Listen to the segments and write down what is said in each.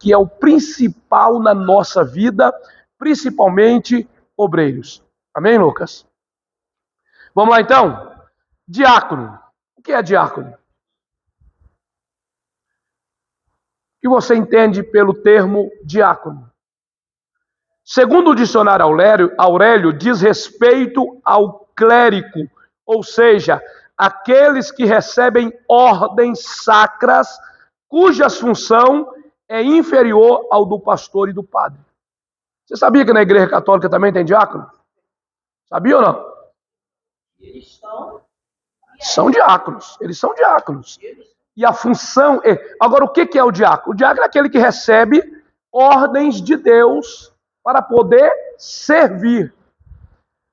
que é o principal na nossa vida, principalmente obreiros. Amém, Lucas? Vamos lá então? Diácono. O que é diácono? O que você entende pelo termo diácono? Segundo o dicionário Aurélio, diz respeito ao clérigo, ou seja, aqueles que recebem ordens sacras, cuja função é inferior ao do pastor e do padre. Você sabia que na Igreja Católica também tem diácono? Sabia ou não? Eles são diáconos. Eles são diáconos. E a função é... Agora, o que é o diácono? O diácono é aquele que recebe ordens de Deus para poder servir.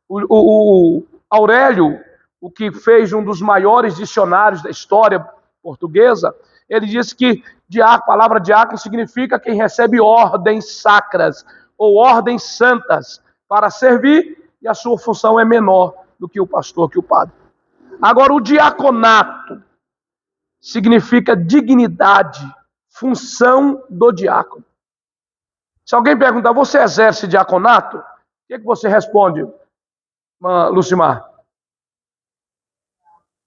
O Aurélio, o que fez um dos maiores dicionários da história portuguesa, ele disse que a palavra diácono significa quem recebe ordens sacras ou ordens santas para servir, e a sua função é menor do que o pastor, que o padre. Agora, o diaconato significa dignidade, função do diácono. Se alguém perguntar, você exerce diaconato? O que você responde, Lucimar?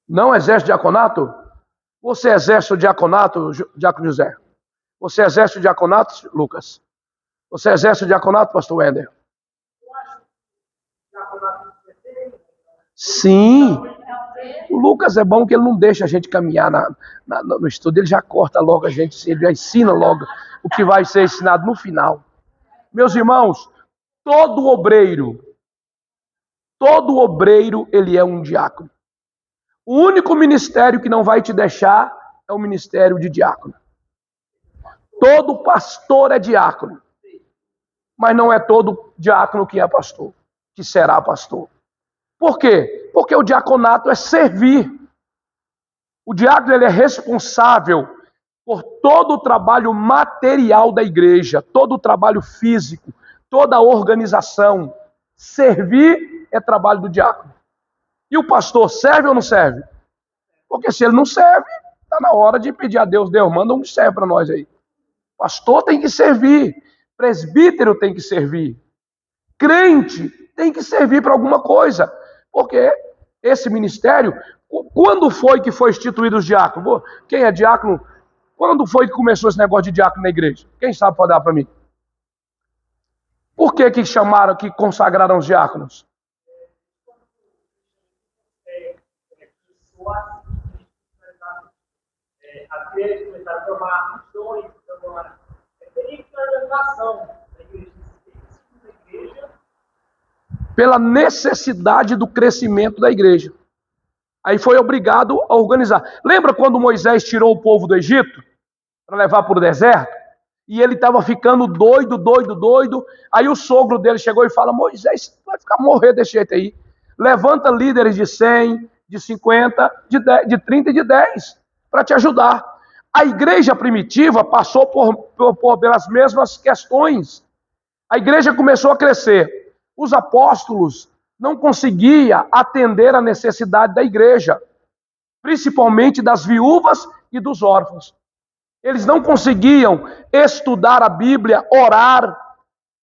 Não exerce diaconato? Você exerce o diaconato, Diácono José? Você exerce o diaconato, Lucas? Você exerce o diaconato, pastor Wender? Sim. O Lucas é bom que ele não deixa a gente caminhar no estudo, ele já corta logo a gente, ele já ensina logo o que vai ser ensinado no final. Meus irmãos, todo obreiro, ele é um diácono. O único ministério que não vai te deixar é o ministério de diácono. Todo pastor é diácono, mas não é todo diácono que é pastor, que será pastor. Por quê? Porque o diaconato é servir. O diácono ele é responsável por todo o trabalho material da igreja, todo o trabalho físico, toda a organização. Servir é trabalho do diácono. E o pastor serve ou não serve? Porque se ele não serve, está na hora de pedir a Deus, Deus, manda um que serve para nós aí. Pastor tem que servir, presbítero tem que servir, crente tem que servir para alguma coisa, porque esse ministério, quando foi que foi instituído os diáconos? Quem é diácono? Quando foi que começou esse negócio de diácono na igreja? Quem sabe pode dar para mim? Por que chamaram, que consagraram os diáconos? Até começaram a tomar missões, tem que organização da igreja. Pela necessidade do crescimento da igreja. Aí foi obrigado a organizar. Lembra quando Moisés tirou o povo do Egito para levar para o deserto? E ele estava ficando doido. Aí o sogro dele chegou e fala, Moisés, vai morrer desse jeito aí. Levanta líderes de 100, de 50, de 10, de 30 e de 10 para te ajudar. A igreja primitiva passou pelas mesmas questões. A igreja começou a crescer. Os apóstolos não conseguiam atender a necessidade da igreja, principalmente das viúvas e dos órfãos. Eles não conseguiam estudar a Bíblia, orar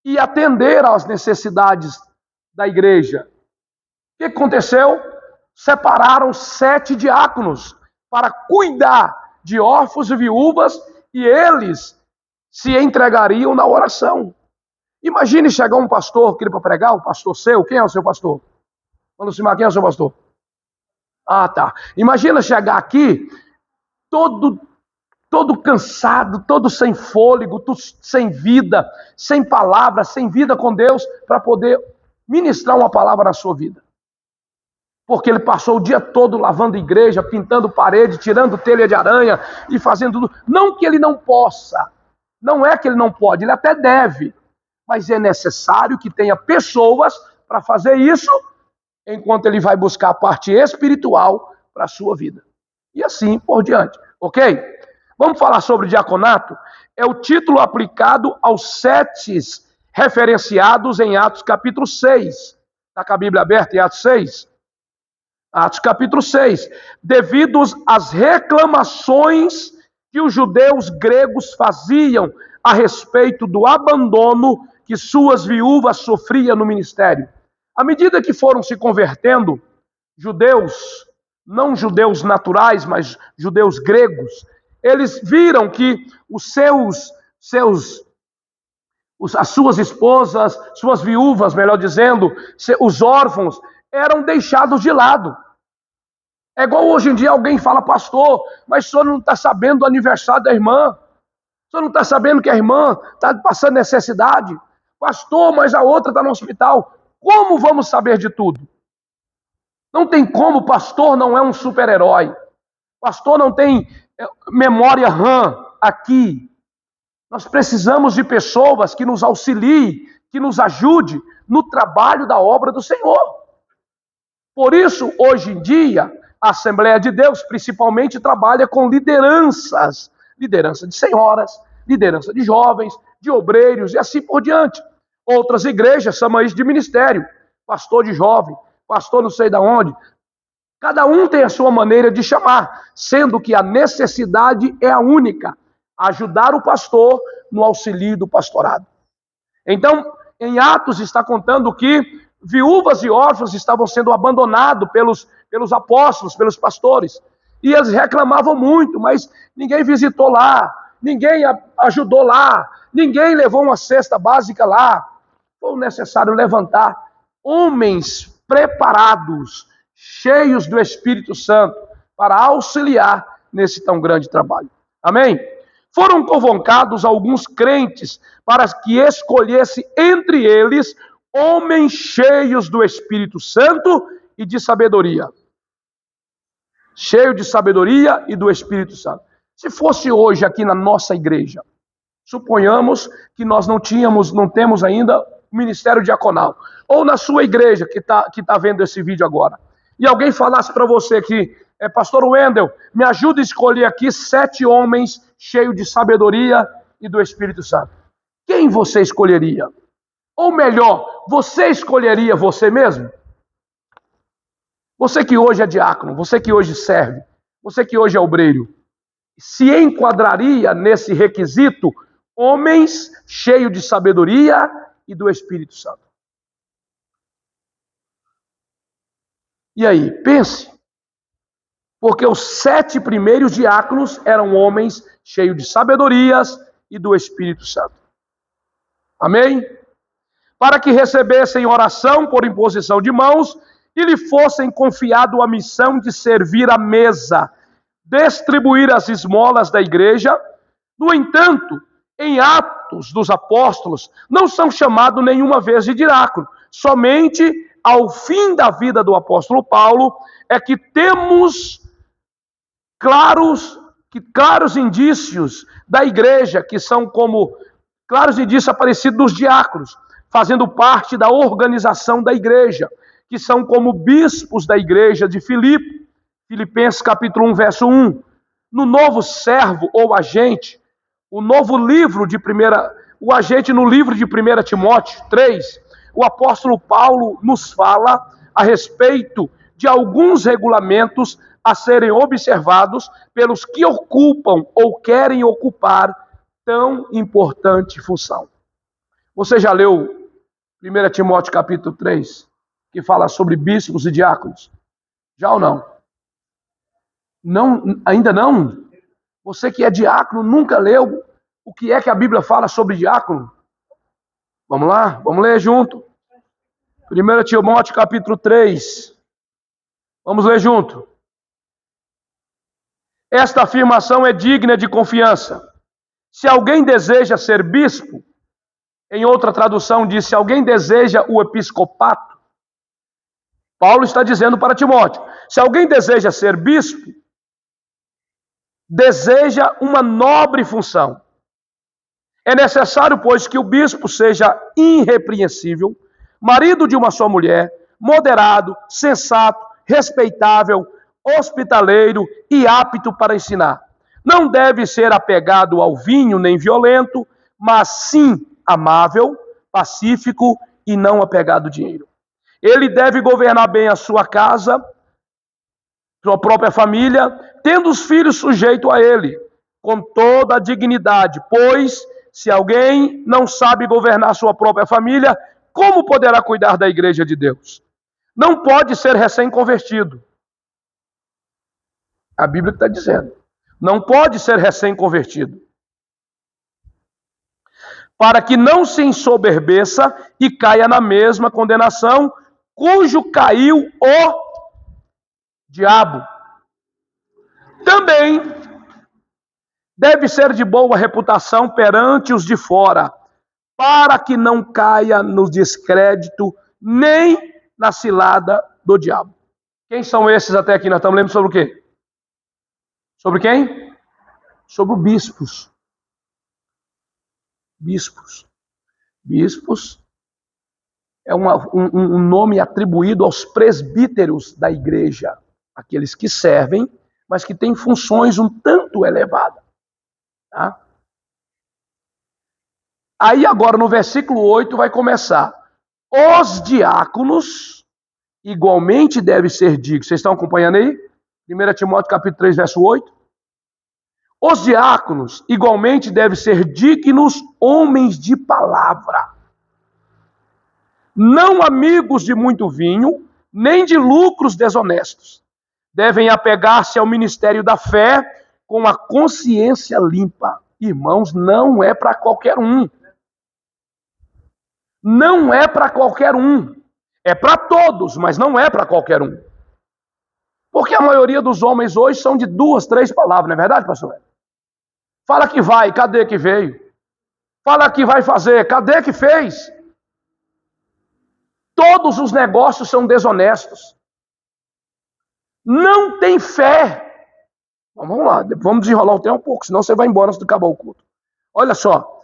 e atender às necessidades da igreja. O que aconteceu? Separaram 7 diáconos para cuidar de órfãos e viúvas, e eles se entregariam na oração. Imagine chegar um pastor, que ele para pregar, o pastor seu, quem é o seu pastor? Vamos Lucimar, quem é o seu pastor? Ah, tá. Imagina chegar aqui, todo cansado, todo sem fôlego, sem vida, sem palavra, sem vida com Deus, para poder ministrar uma palavra na sua vida. Porque ele passou o dia todo lavando igreja, pintando parede, tirando telha de aranha e fazendo tudo. Não que ele não possa, não é que ele não pode, ele até deve, mas é necessário que tenha pessoas para fazer isso, enquanto ele vai buscar a parte espiritual para a sua vida. E assim por diante, ok? Vamos falar sobre diaconato? É o título aplicado aos 7 referenciados em Atos capítulo 6. Está com a Bíblia aberta em Atos 6? Atos capítulo 6. Devido às reclamações que os judeus gregos faziam a respeito do abandono que suas viúvas sofriam no ministério. À medida que foram se convertendo, judeus, não judeus naturais, mas judeus gregos, eles viram que as suas esposas, suas viúvas, melhor dizendo, os órfãos, eram deixados de lado. É igual hoje em dia alguém fala, pastor, mas o senhor não está sabendo do aniversário da irmã? O senhor não está sabendo que a irmã está passando necessidade? Pastor, mas a outra está no hospital. Como vamos saber de tudo? Não tem como, pastor não é um super-herói. Pastor não tem memória RAM aqui. Nós precisamos de pessoas que nos auxiliem, que nos ajudem no trabalho da obra do Senhor. Por isso, hoje em dia, a Assembleia de Deus principalmente trabalha com lideranças. Liderança de senhoras, liderança de jovens, de obreiros e assim por diante. Outras igrejas chamam isso de ministério. Pastor de jovem, pastor não sei de onde. Cada um tem a sua maneira de chamar, sendo que a necessidade é a única. Ajudar o pastor no auxílio do pastorado. Então, em Atos está contando que viúvas e órfãos estavam sendo abandonados pelos apóstolos, pelos pastores. E eles reclamavam muito, mas ninguém visitou lá, ninguém ajudou lá, ninguém levou uma cesta básica lá. Foi necessário levantar homens preparados, cheios do Espírito Santo, para auxiliar nesse tão grande trabalho. Amém? Foram convocados alguns crentes para que escolhesse entre eles homens cheios do Espírito Santo e de sabedoria. Cheio de sabedoria e do Espírito Santo. Se fosse hoje aqui na nossa igreja, suponhamos que nós não temos ainda o ministério diaconal, ou na sua igreja que tá vendo esse vídeo agora, e alguém falasse para você que, pastor Wendel, me ajuda a escolher aqui 7 homens cheios de sabedoria e do Espírito Santo. Quem você escolheria? Ou melhor, você escolheria você mesmo? Você que hoje é diácono, você que hoje serve, você que hoje é obreiro, se enquadraria nesse requisito homens cheios de sabedoria e do Espírito Santo? E aí, pense. Porque os 7 primeiros diáconos eram homens cheios de sabedorias e do Espírito Santo. Amém? Para que recebessem oração por imposição de mãos e lhe fossem confiado a missão de servir à mesa, distribuir as esmolas da igreja. No entanto, em Atos dos Apóstolos, não são chamados nenhuma vez de diácono. Somente ao fim da vida do apóstolo Paulo é que temos claros indícios da igreja, que são como claros indícios aparecidos dos diáconos, fazendo parte da organização da igreja, que são como bispos da igreja de Filipe, Filipenses capítulo 1, verso 1. No novo servo ou agente, o agente no livro de 1 Timóteo 3, o apóstolo Paulo nos fala a respeito de alguns regulamentos a serem observados pelos que ocupam ou querem ocupar tão importante função. Você já leu 1 Timóteo capítulo 3, que fala sobre bispos e diáconos? Já ou não? Não, ainda não? Você que é diácono nunca leu o que é que a Bíblia fala sobre diácono? Vamos lá? Vamos ler junto. 1 Timóteo capítulo 3. Vamos ler junto. Esta afirmação é digna de confiança. Se alguém deseja ser bispo, em outra tradução diz, se alguém deseja o episcopato, Paulo está dizendo para Timóteo, se alguém deseja ser bispo, deseja uma nobre função. É necessário, pois, que o bispo seja irrepreensível, marido de uma só mulher, moderado, sensato, respeitável, hospitaleiro e apto para ensinar. Não deve ser apegado ao vinho nem violento, mas sim amável, pacífico e não apegado ao dinheiro. Ele deve governar bem a sua casa, sua própria família, tendo os filhos sujeitos a ele, com toda a dignidade, pois se alguém não sabe governar sua própria família, como poderá cuidar da igreja de Deus? Não pode ser recém-convertido. A Bíblia está dizendo. Não pode ser recém-convertido. Para que não se ensoberbeça e caia na mesma condenação, cujo caiu o diabo. Também deve ser de boa reputação perante os de fora, para que não caia no descrédito nem na cilada do diabo. Quem são esses até aqui? Nós estamos lendo sobre o quê? Sobre quem? Sobre bispos. Bispos. Bispos é um nome atribuído aos presbíteros da igreja, aqueles que servem, mas que têm funções um tanto elevadas. Tá? Aí agora no versículo 8 vai começar. Os diáconos igualmente devem ser dignos. Vocês estão acompanhando aí? 1 Timóteo capítulo 3, verso 8. Os diáconos igualmente devem ser dignos homens de palavra, não amigos de muito vinho, nem de lucros desonestos. Devem apegar-se ao ministério da fé com a consciência limpa. Irmãos, não é para qualquer um. Não é para qualquer um. É para todos, mas não é para qualquer um. Porque a maioria dos homens hoje são de 2, 3 palavras, não é verdade, pastor? Fala que vai, cadê que veio? Fala que vai fazer, cadê que fez? Todos os negócios são desonestos. Não tem fé. Vamos lá, vamos desenrolar o tema um pouco, senão você vai embora antes de acabar o culto. Olha só.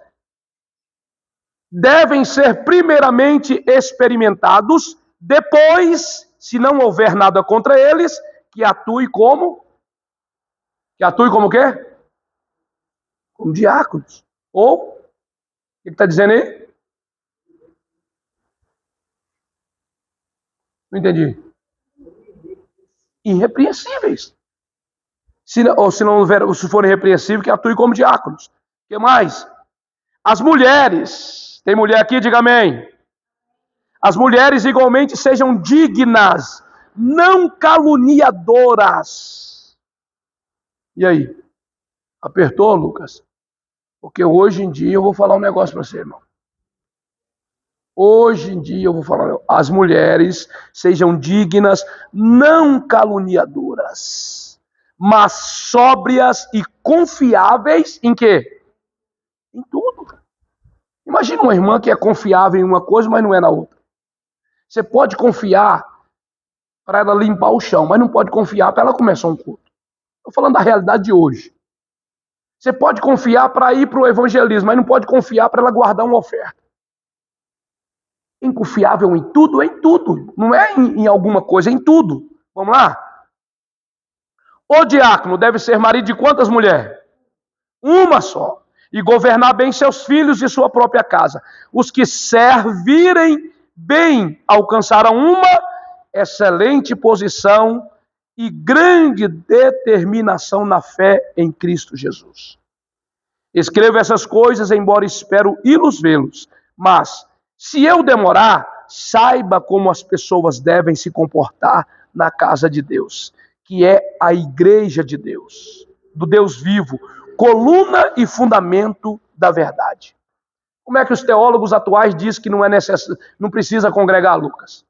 Devem ser primeiramente experimentados, depois, se não houver nada contra eles, que atue como? Que atue como o quê? Como diáconos. Ou, o que está dizendo aí? Não entendi. Irrepreensíveis. Se forem irrepreensíveis, que atue como diáconos. O que mais? As mulheres. Tem mulher aqui? Diga amém. As mulheres igualmente sejam dignas, não caluniadoras. E aí? Apertou, Lucas? Porque hoje em dia eu vou falar um negócio para você, irmão. Hoje em dia eu vou falar, as mulheres sejam dignas, não caluniadoras, mas sóbrias e confiáveis em quê? Em tudo. Imagina uma irmã que é confiável em uma coisa, mas não é na outra. Você pode confiar para ela limpar o chão, mas não pode confiar para ela começar um culto. Estou falando da realidade de hoje. Você pode confiar para ir para o evangelismo, mas não pode confiar para ela guardar uma oferta. Inconfiável em tudo, não é em alguma coisa, é em tudo. Vamos lá? O diácono deve ser marido de quantas mulheres? Uma só. E governar bem seus filhos e sua própria casa. Os que servirem bem alcançarão uma excelente posição e grande determinação na fé em Cristo Jesus. Escrevo essas coisas, embora espero ir-los vê-los, mas se eu demorar, saiba como as pessoas devem se comportar na casa de Deus, que é a igreja de Deus, do Deus vivo, coluna e fundamento da verdade. Como é que os teólogos atuais dizem que não precisa congregar, Lucas?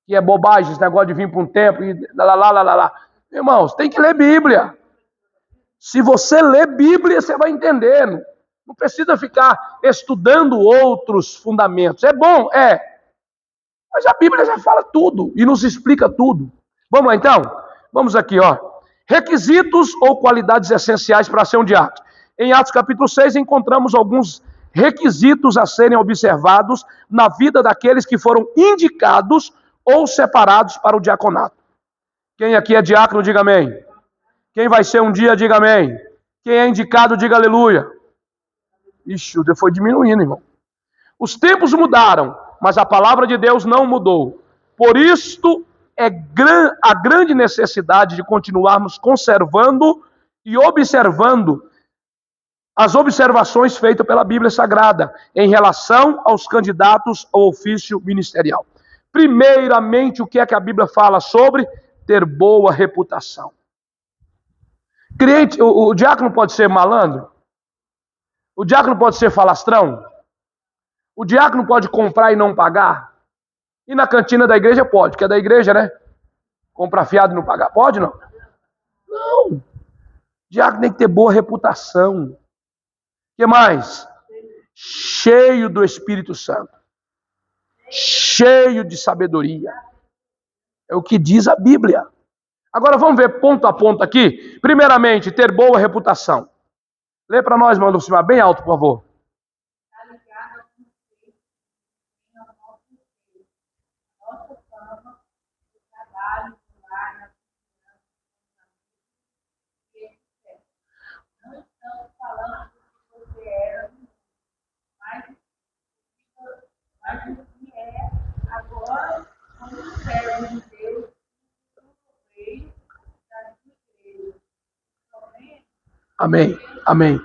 Que é bobagem esse negócio de vir para um templo e lá. Irmãos, tem que ler Bíblia. Se você ler Bíblia, você vai entender. Não precisa ficar estudando outros fundamentos. É bom, é. Mas a Bíblia já fala tudo e nos explica tudo. Vamos lá então? Vamos aqui, ó. Requisitos ou qualidades essenciais para ser um diácono. Em Atos capítulo 6 encontramos alguns requisitos a serem observados na vida daqueles que foram indicados ou separados para o diaconato. Quem aqui é diácono, diga amém. Quem vai ser um dia, diga amém. Quem é indicado, diga aleluia. Ixi, foi diminuindo, irmão. Os tempos mudaram, mas a palavra de Deus não mudou. Por isto é a grande necessidade de continuarmos conservando e observando as observações feitas pela Bíblia Sagrada em relação aos candidatos ao ofício ministerial. Primeiramente, o que é que a Bíblia fala sobre ter boa reputação? Crente, o diácono pode ser malandro? O diácono pode ser falastrão? O diácono pode comprar e não pagar? E na cantina da igreja pode, que é da igreja, né? Comprar fiado e não pagar. Pode não? Não. O diácono tem que ter boa reputação. O que mais? Cheio do Espírito Santo. Cheio de sabedoria. É o que diz a Bíblia. Agora vamos ver ponto a ponto aqui. Primeiramente, ter boa reputação. Lê para nós, irmão Lucimar, bem alto, por favor. Amém, amém.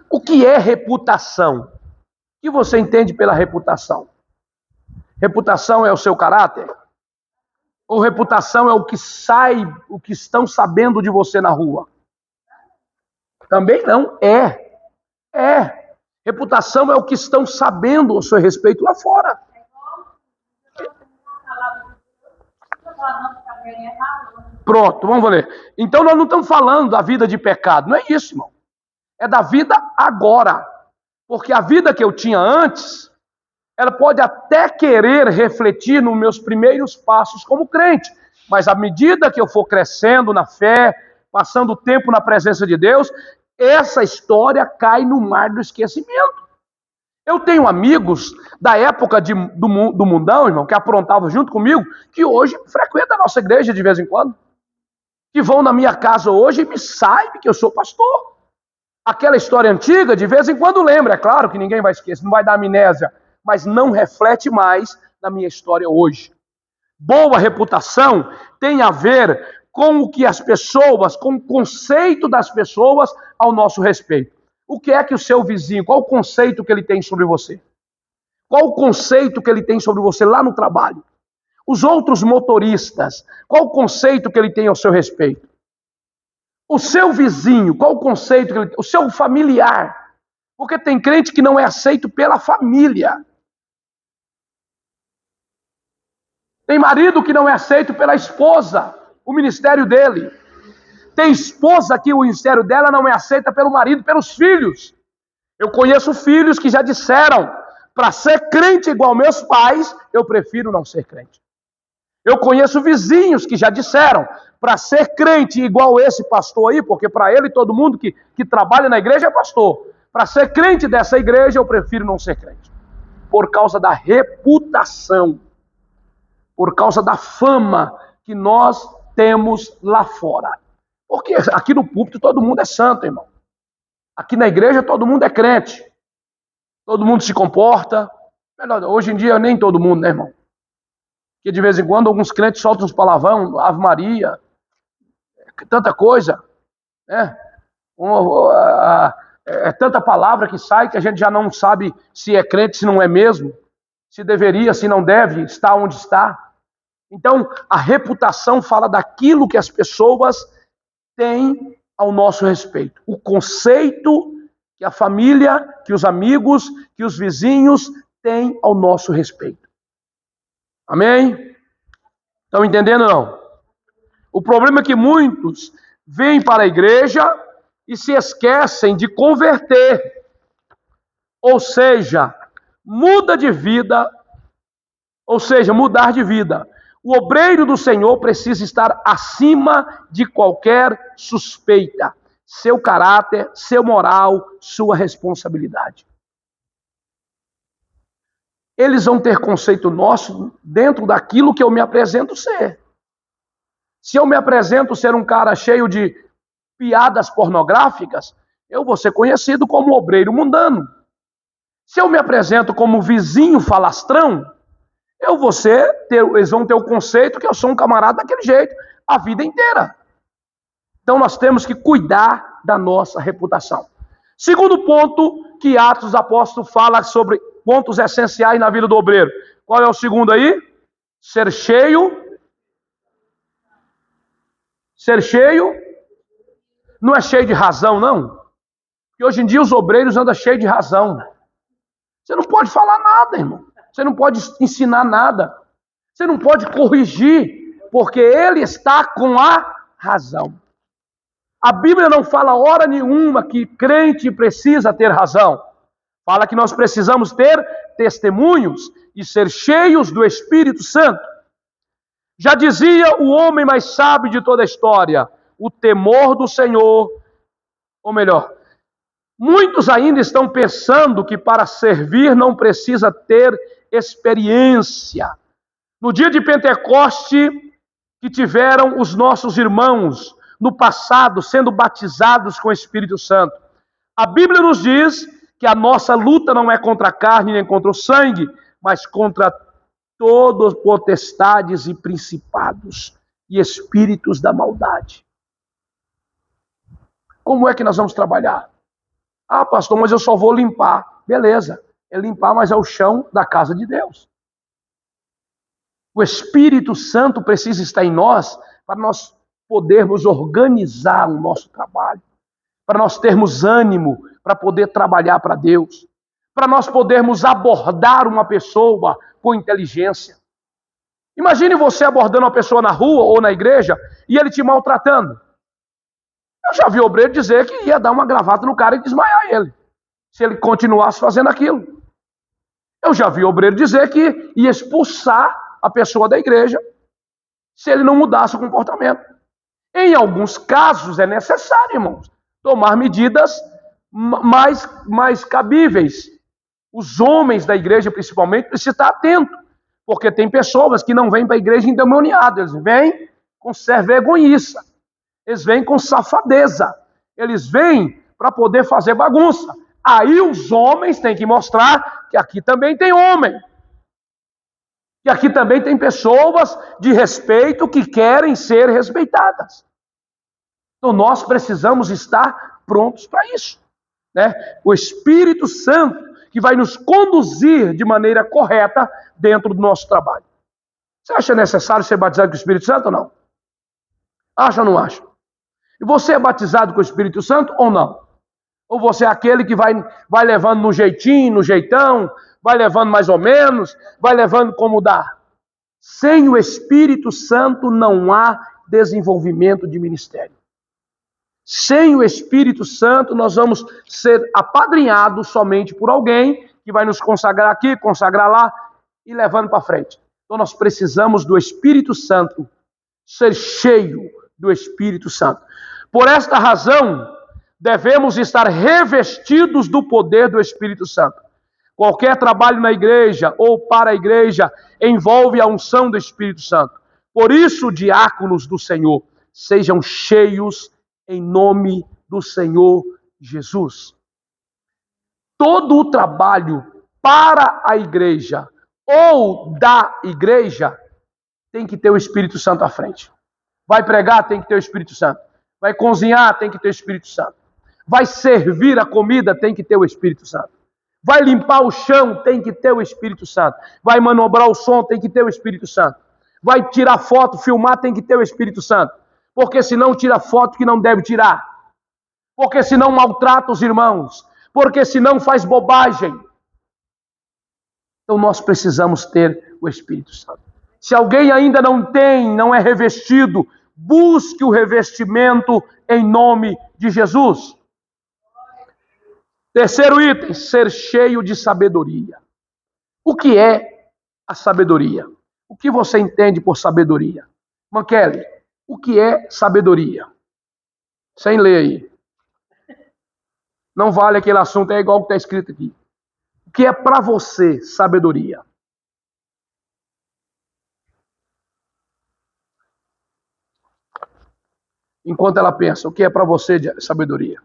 O que é reputação? O que você entende pela reputação? Reputação é o seu caráter? Ou reputação é o que o que estão sabendo de você na rua? Também não, é. Reputação é o que estão sabendo a seu respeito lá fora. Pronto, vamos ler. Então nós não estamos falando da vida de pecado, não é isso, irmão. É da vida agora. Porque a vida que eu tinha antes, ela pode até querer refletir nos meus primeiros passos como crente. Mas à medida que eu for crescendo na fé, passando tempo na presença de Deus, essa história cai no mar do esquecimento. Eu tenho amigos da época do mundão, irmão, que aprontavam junto comigo, que hoje frequentam a nossa igreja de vez em quando. Que vão na minha casa hoje e me sabem que eu sou pastor. Aquela história antiga, de vez em quando lembra. É claro que ninguém vai esquecer, não vai dar amnésia, mas não reflete mais na minha história hoje. Boa reputação tem a ver com o que as pessoas, com o conceito das pessoas ao nosso respeito. O que é que o seu vizinho, qual o conceito que ele tem sobre você? Qual o conceito que ele tem sobre você lá no trabalho? Os outros motoristas, qual o conceito que ele tem ao seu respeito? O seu vizinho, qual o conceito que ele tem? O seu familiar. Porque tem crente que não é aceito pela família. Tem marido que não é aceito pela esposa, o ministério dele. Tem esposa que o ministério dela não é aceita pelo marido, pelos filhos. Eu conheço filhos que já disseram, para ser crente igual meus pais, eu prefiro não ser crente. Eu conheço vizinhos que já disseram, para ser crente igual esse pastor aí, porque para ele todo mundo que trabalha na igreja é pastor. Para ser crente dessa igreja, eu prefiro não ser crente. Por causa da reputação. Por causa da fama que nós temos lá fora. Porque aqui no púlpito todo mundo é santo, irmão. Aqui na igreja todo mundo é crente. Todo mundo se comporta. Hoje em dia nem todo mundo, né, irmão? Porque de vez em quando alguns crentes soltam uns palavrão, Ave Maria, tanta coisa, né? É tanta palavra que sai que a gente já não sabe se é crente, se não é mesmo, se deveria, se não deve, está onde está. Então, a reputação fala daquilo que as pessoas têm ao nosso respeito. O conceito que a família, que os amigos, que os vizinhos têm ao nosso respeito. Amém? Estão entendendo ou não? O problema é que muitos vêm para a igreja e se esquecem de converter. Ou seja, muda de vida, ou seja, mudar de vida. O obreiro do Senhor precisa estar acima de qualquer suspeita. Seu caráter, seu moral, sua responsabilidade. Eles vão ter conceito nosso dentro daquilo que eu me apresento ser. Se eu me apresento ser um cara cheio de piadas pornográficas, eu vou ser conhecido como obreiro mundano. Se eu me apresento como vizinho falastrão, eles vão ter o conceito que eu sou um camarada daquele jeito, a vida inteira. Então nós temos que cuidar da nossa reputação. Segundo ponto que Atos dos Apóstolos fala sobre pontos essenciais na vida do obreiro. Qual é o segundo aí? Ser cheio. Ser cheio. Não é cheio de razão, não. Porque hoje em dia os obreiros andam cheios de razão. Você não pode falar nada, irmão. Você não pode ensinar nada. Você não pode corrigir, porque ele está com a razão. A Bíblia não fala hora nenhuma que crente precisa ter razão. Fala que nós precisamos ter testemunhos e ser cheios do Espírito Santo. Já dizia o homem mais sábio de toda a história, o temor do Senhor, ou melhor, muitos ainda estão pensando que para servir não precisa ter experiência. No dia de Pentecoste, que tiveram os nossos irmãos no passado sendo batizados com o Espírito Santo, a Bíblia nos diz que a nossa luta não é contra a carne nem contra o sangue, mas contra todos potestades e principados e espíritos da maldade. Como é que nós vamos trabalhar? Ah, pastor, mas eu só vou limpar. Beleza, é limpar, mas é o chão da casa de Deus. O Espírito Santo precisa estar em nós para nós podermos organizar o nosso trabalho, para nós termos ânimo para poder trabalhar para Deus, para nós podermos abordar uma pessoa com inteligência. Imagine você abordando uma pessoa na rua ou na igreja e ele te maltratando. Eu já vi o obreiro dizer que ia dar uma gravata no cara e desmaiar ele, se ele continuasse fazendo aquilo. Eu já vi o obreiro dizer que ia expulsar a pessoa da igreja se ele não mudasse o comportamento. Em alguns casos é necessário, irmãos, tomar medidas mais cabíveis. Os homens da igreja, principalmente, precisam estar atentos, porque tem pessoas que não vêm para a igreja endemoniadas, eles vêm com vergonhiça, eles vêm com safadeza, eles vêm para poder fazer bagunça. Aí os homens têm que mostrar que aqui também tem homem, que aqui também tem pessoas de respeito que querem ser respeitadas. Então nós precisamos estar prontos para isso, né? O Espírito Santo que vai nos conduzir de maneira correta dentro do nosso trabalho. Você acha necessário ser batizado com o Espírito Santo ou não? Acha ou não acha? E você é batizado com o Espírito Santo ou não? Ou você é aquele que vai levando no jeitinho, no jeitão, vai levando mais ou menos, vai levando como dá? Sem o Espírito Santo não há desenvolvimento de ministério. Sem o Espírito Santo nós vamos ser apadrinhados somente por alguém que vai nos consagrar aqui, consagrar lá e levando para frente. Então nós precisamos do Espírito Santo, ser cheio do Espírito Santo. Por esta razão, devemos estar revestidos do poder do Espírito Santo. Qualquer trabalho na igreja ou para a igreja envolve a unção do Espírito Santo. Por isso, diáconos do Senhor, sejam cheios em nome do Senhor Jesus. Todo o trabalho para a igreja ou da igreja tem que ter o Espírito Santo à frente. Vai pregar, tem que ter o Espírito Santo. Vai cozinhar, tem que ter o Espírito Santo. Vai servir a comida, tem que ter o Espírito Santo. Vai limpar o chão, tem que ter o Espírito Santo. Vai manobrar o som, tem que ter o Espírito Santo. Vai tirar foto, filmar, tem que ter o Espírito Santo. Porque senão tira foto que não deve tirar. Porque senão maltrata os irmãos. Porque senão faz bobagem. Então nós precisamos ter o Espírito Santo. Se alguém ainda não tem, não é revestido, busque o revestimento em nome de Jesus. Terceiro item, ser cheio de sabedoria. O que é a sabedoria? O que você entende por sabedoria? Mankelly, o que é sabedoria? Sem ler aí. Não vale aquele assunto, é igual o que está escrito aqui. O que é para você sabedoria? Enquanto ela pensa, o que é para você de sabedoria?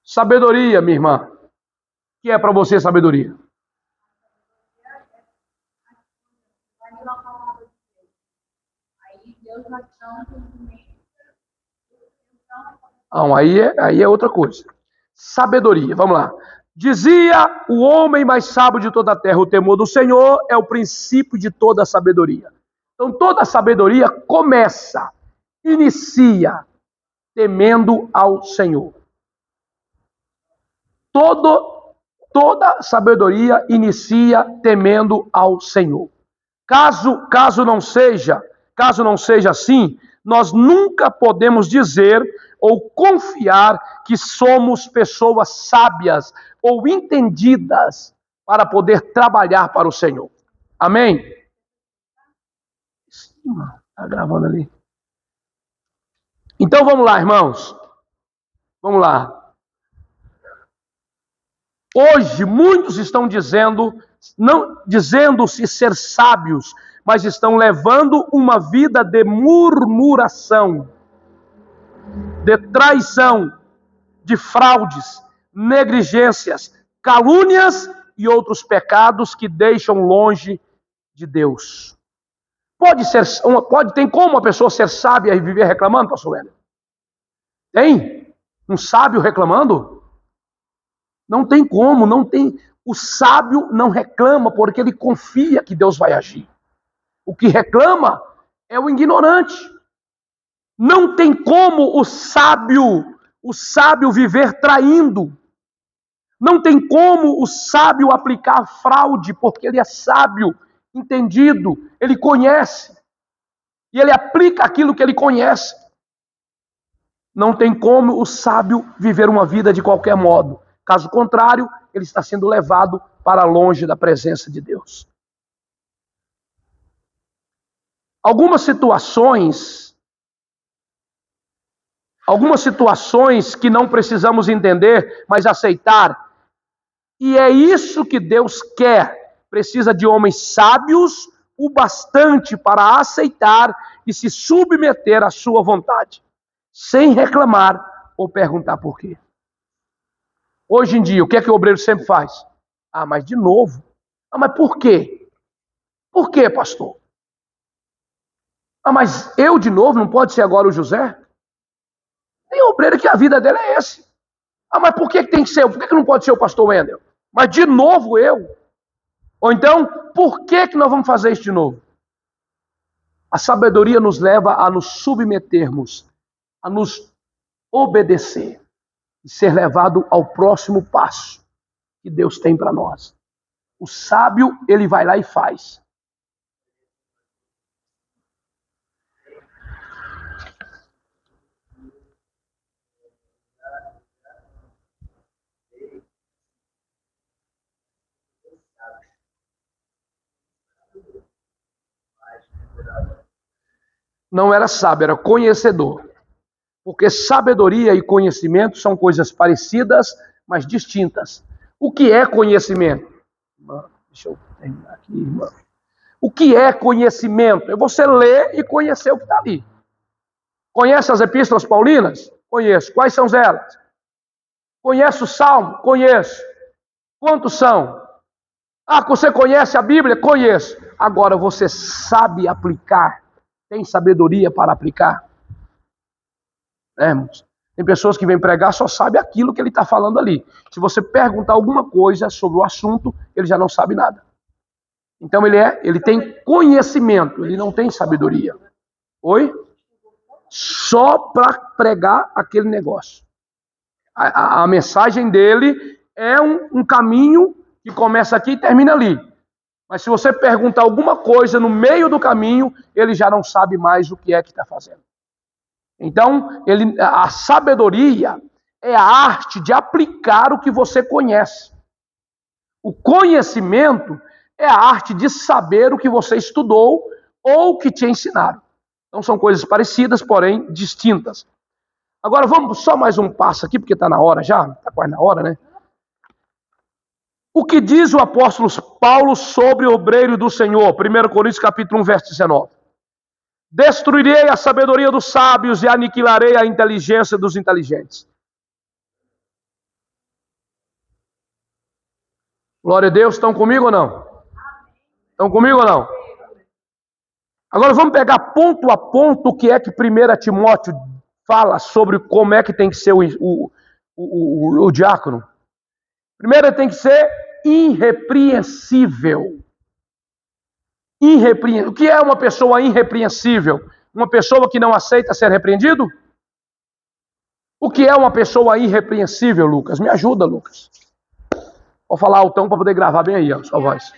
Sabedoria, minha irmã. O que é para você sabedoria? Aí Deus vai te dar um entendimento Não, aí é outra coisa. Sabedoria, vamos lá. Dizia o homem mais sábio de toda a terra: o temor do Senhor é o princípio de toda a sabedoria. Então toda a sabedoria começa, inicia temendo ao Senhor. Toda sabedoria inicia temendo ao Senhor. Caso não seja assim, nós nunca podemos dizer ou confiar que somos pessoas sábias ou entendidas para poder trabalhar para o Senhor. Amém? Está gravando ali. Então vamos lá, irmãos. Vamos lá. Hoje muitos estão dizendo-se ser sábios, mas estão levando uma vida de murmuração, de traição, de fraudes, negligências, calúnias e outros pecados que deixam longe de Deus. Tem como uma pessoa ser sábia e viver reclamando, pastor Hélio? Tem? Um sábio reclamando? Não tem como, não tem. O sábio não reclama porque ele confia que Deus vai agir. O que reclama é o ignorante. Não tem como o sábio viver traindo. Não tem como o sábio aplicar fraude, porque ele é sábio, entendido, ele conhece. E ele aplica aquilo que ele conhece. Não tem como o sábio viver uma vida de qualquer modo. Caso contrário, ele está sendo levado para longe da presença de Deus. Algumas situações que não precisamos entender, mas aceitar. E é isso que Deus quer. Precisa de homens sábios o bastante para aceitar e se submeter à sua vontade, sem reclamar ou perguntar por quê. Hoje em dia, o que é que o obreiro sempre faz? Ah, mas de novo. Ah, mas por quê? Por quê, pastor? Ah, mas eu de novo, não pode ser agora o José? Tem obreiro que a vida dele é esse. Ah, mas por que tem que ser? Por que não pode ser o pastor Wendel? Mas de novo eu? Ou então, por que nós vamos fazer isso de novo? A sabedoria nos leva a nos submetermos, a nos obedecer e ser levado ao próximo passo que Deus tem para nós. O sábio, ele vai lá e faz. Não era sábio, era conhecedor. Porque sabedoria e conhecimento são coisas parecidas, mas distintas. O que é conhecimento? Deixa eu terminar aqui, irmão. O que é conhecimento? É você ler e conhecer o que está ali. Conhece as epístolas paulinas? Conheço. Quais são elas? Conhece o Salmo? Conheço. Quantos são? Ah, você conhece a Bíblia? Conheço. Agora você sabe aplicar? Tem sabedoria para aplicar? Tem pessoas que vêm pregar, só sabe aquilo que ele está falando ali. Se você perguntar alguma coisa sobre o assunto, ele já não sabe nada. Então ele tem conhecimento, ele não tem sabedoria. Oi? Só para pregar aquele negócio. A mensagem dele é um caminho que começa aqui e termina ali. Mas se você perguntar alguma coisa no meio do caminho, ele já não sabe mais o que é que está fazendo. Então, a sabedoria é a arte de aplicar o que você conhece. O conhecimento é a arte de saber o que você estudou ou que te ensinaram. Então, são coisas parecidas, porém distintas. Agora, vamos só mais um passo aqui, porque está na hora já. Está quase na hora, né? O que diz o apóstolo Paulo sobre o obreiro do Senhor? 1 Coríntios capítulo 1, verso 19. Destruirei a sabedoria dos sábios e aniquilarei a inteligência dos inteligentes. Glória a Deus, estão comigo ou não? Estão comigo ou não? Agora vamos pegar ponto a ponto o que é que 1 Timóteo fala sobre como é que tem que ser o diácono. Primeiro, ele tem que ser irrepreensível. O que é uma pessoa irrepreensível? Uma pessoa que não aceita ser repreendido? O que é uma pessoa irrepreensível, Lucas? Me ajuda, Lucas. Vou falar altão para poder gravar bem aí, ó, sua voz.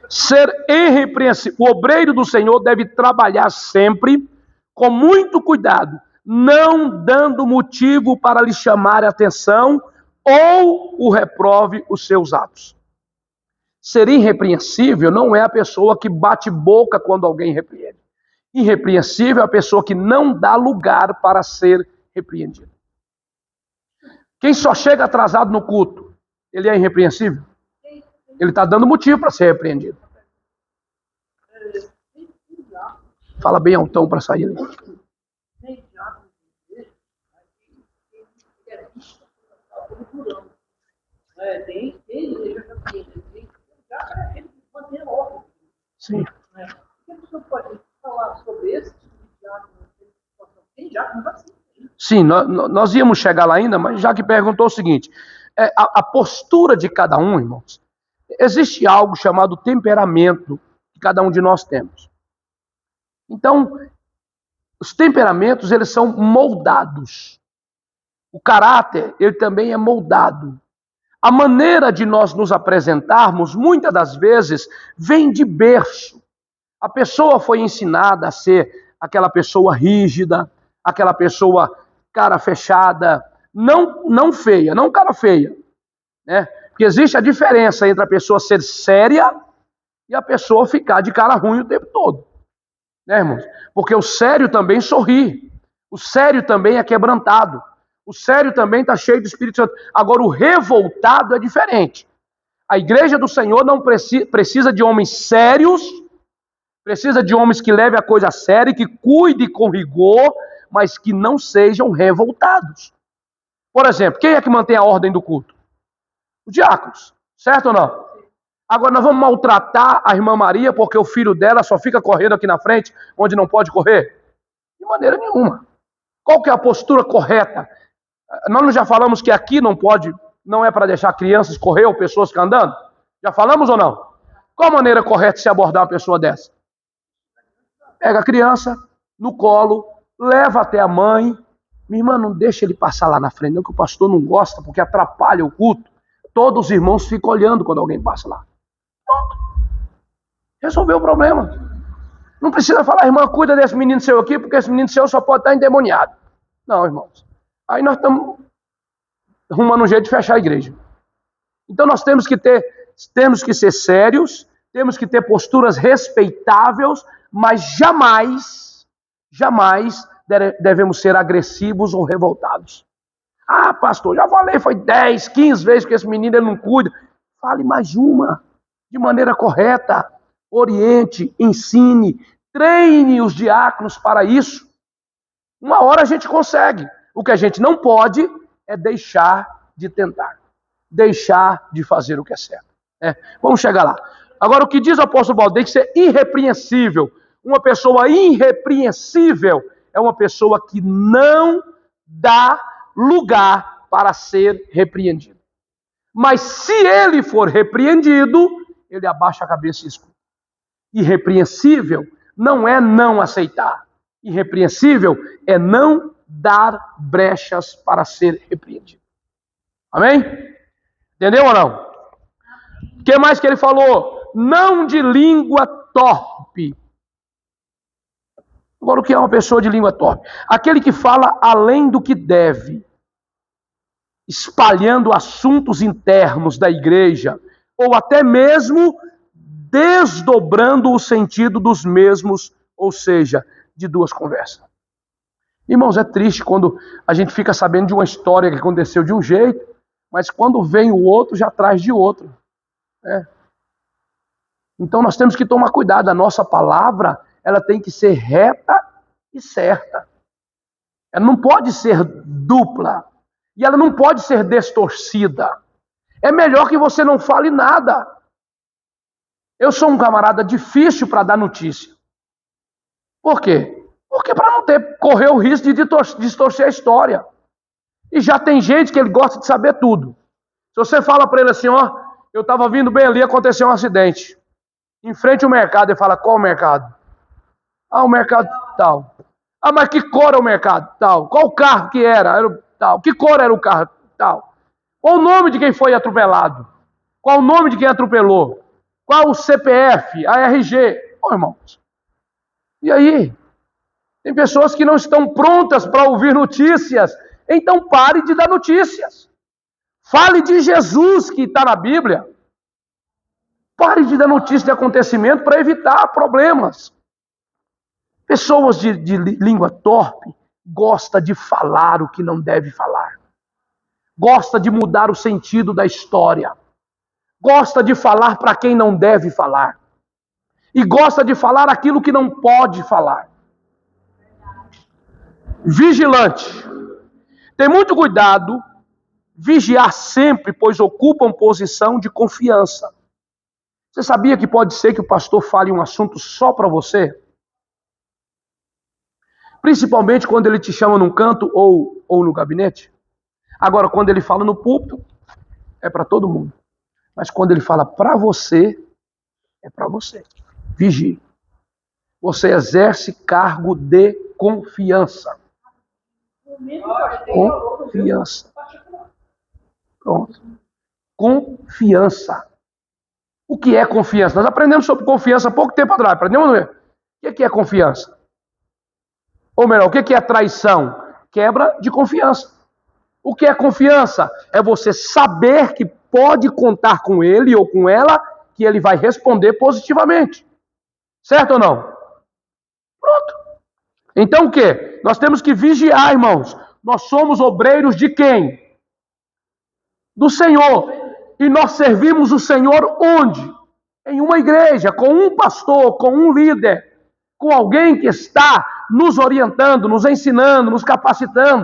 Ser irrepreensível. O obreiro do Senhor deve trabalhar sempre com muito cuidado, não dando motivo para lhe chamar a atenção ou o reprove os seus atos. Ser irrepreensível não é a pessoa que bate boca quando alguém repreende. Irrepreensível é a pessoa que não dá lugar para ser repreendido. Quem só chega atrasado no culto, ele é irrepreensível? Ele está dando motivo para ser repreendido. Fala bem altão para sair ali. Sim. O que você pode falar sobre esse tem diácono assim? Sim, nós íamos chegar lá ainda, mas já que perguntou o seguinte, a postura de cada um, irmãos, existe algo chamado temperamento que cada um de nós temos. Então, os temperamentos, eles são moldados. O caráter, ele também é moldado. A maneira de nós nos apresentarmos, muitas das vezes, vem de berço. A pessoa foi ensinada a ser aquela pessoa rígida, aquela pessoa cara fechada, não feia, não cara feia, né? Porque existe a diferença entre a pessoa ser séria e a pessoa ficar de cara ruim o tempo todo, né, irmãos? Porque o sério também sorri, o sério também é quebrantado, o sério também está cheio do Espírito Santo. Agora, o revoltado é diferente. A igreja do Senhor não precisa de homens sérios, precisa de homens que levem a coisa a sério, que cuidem com rigor, mas que não sejam revoltados. Por exemplo, quem é que mantém a ordem do culto? Os diáconos, certo ou não? Agora nós vamos maltratar a irmã Maria porque o filho dela só fica correndo aqui na frente, onde não pode correr? De maneira nenhuma. Qual que é a postura correta? Nós já falamos que aqui não é para deixar crianças correr ou pessoas ficar andando? Já falamos ou não? Qual a maneira correta de se abordar uma pessoa dessa? Pega a criança no colo, leva até a mãe. Minha irmã, não deixa ele passar lá na frente, não, que o pastor não gosta, porque atrapalha o culto. Todos os irmãos ficam olhando quando alguém passa lá. Pronto. Resolveu o problema. Não precisa falar, irmã, cuida desse menino seu aqui, porque esse menino seu só pode estar endemoniado. Não, irmãos. Aí nós estamos arrumando um jeito de fechar a igreja. Então nós temos que ser sérios, temos que ter posturas respeitáveis, mas jamais devemos ser agressivos ou revoltados. Ah, pastor, já falei, foi 10, 15 vezes que esse menino ele não cuida. Fale mais uma, de maneira correta. Oriente, ensine, treine os diáconos para isso. Uma hora a gente consegue. O que a gente não pode é deixar de tentar. Deixar de fazer o que é certo. Vamos chegar lá. Agora, o que diz o apóstolo Paulo, tem que ser irrepreensível. Uma pessoa irrepreensível é uma pessoa que não dá lugar para ser repreendido. Mas se ele for repreendido, ele abaixa a cabeça e escuta. Irrepreensível não é não aceitar. Irrepreensível é não dar brechas para ser repreendido. Amém? Entendeu ou não? O que mais que ele falou? Não de língua torpe. Agora, o que é uma pessoa de língua torpe? Aquele que fala além do que deve, espalhando assuntos internos da igreja, ou até mesmo desdobrando o sentido dos mesmos, ou seja, de duas conversas. Irmãos, é triste quando a gente fica sabendo de uma história que aconteceu de um jeito, mas quando vem o outro, já traz de outro. Então nós temos que tomar cuidado. A nossa palavra, ela tem que ser reta e certa. Ela não pode ser dupla. E ela não pode ser distorcida. é melhor que você não fale nada. Eu sou um camarada difícil para dar notícia. Por quê? Porque para não correr o risco de distorcer a história. E já tem gente que ele gosta de saber tudo. Se você fala para ele assim, ó, eu estava vindo bem ali, aconteceu um acidente. Em frente ao mercado, ele fala, qual o mercado? Ah, o mercado tal. Ah, mas que cor é o mercado? Tal. Qual o carro que era? Era tal. Que cor era o carro? Tal. Qual o nome de quem foi atropelado? Qual o nome de quem atropelou? Qual o CPF, a RG? Ô, irmãos. E aí? Tem pessoas que não estão prontas para ouvir notícias. Então pare de dar notícias. Fale de Jesus que está na Bíblia. Pare de dar notícia de acontecimento para evitar problemas. Pessoas de língua torpe gostam de falar o que não deve falar. Gosta de mudar o sentido da história. Gosta de falar para quem não deve falar. E gosta de falar aquilo que não pode falar. Vigilante. Tem muito cuidado. Vigiar sempre, pois ocupam posição de confiança. Você sabia que pode ser que o pastor fale um assunto só para você? Principalmente quando ele te chama num canto ou no gabinete. Agora, quando ele fala no púlpito, é para todo mundo. Mas quando ele fala para você, é para você. Vigie. Você exerce cargo de confiança. Confiança. Pronto. Confiança. O que é confiança? Nós aprendemos sobre confiança há pouco tempo atrás. Aprendemos, não é? O que é confiança? Ou melhor, o que é traição? Quebra de confiança. O que é confiança? É você saber que pode contar com ele ou com ela, que ele vai responder positivamente. Certo ou não? Pronto. Então o que? Nós temos que vigiar, irmãos. Nós somos obreiros de quem? Do Senhor. E nós servimos o Senhor onde? Em uma igreja, com um pastor, com um líder, com alguém que está nos orientando, nos ensinando, nos capacitando.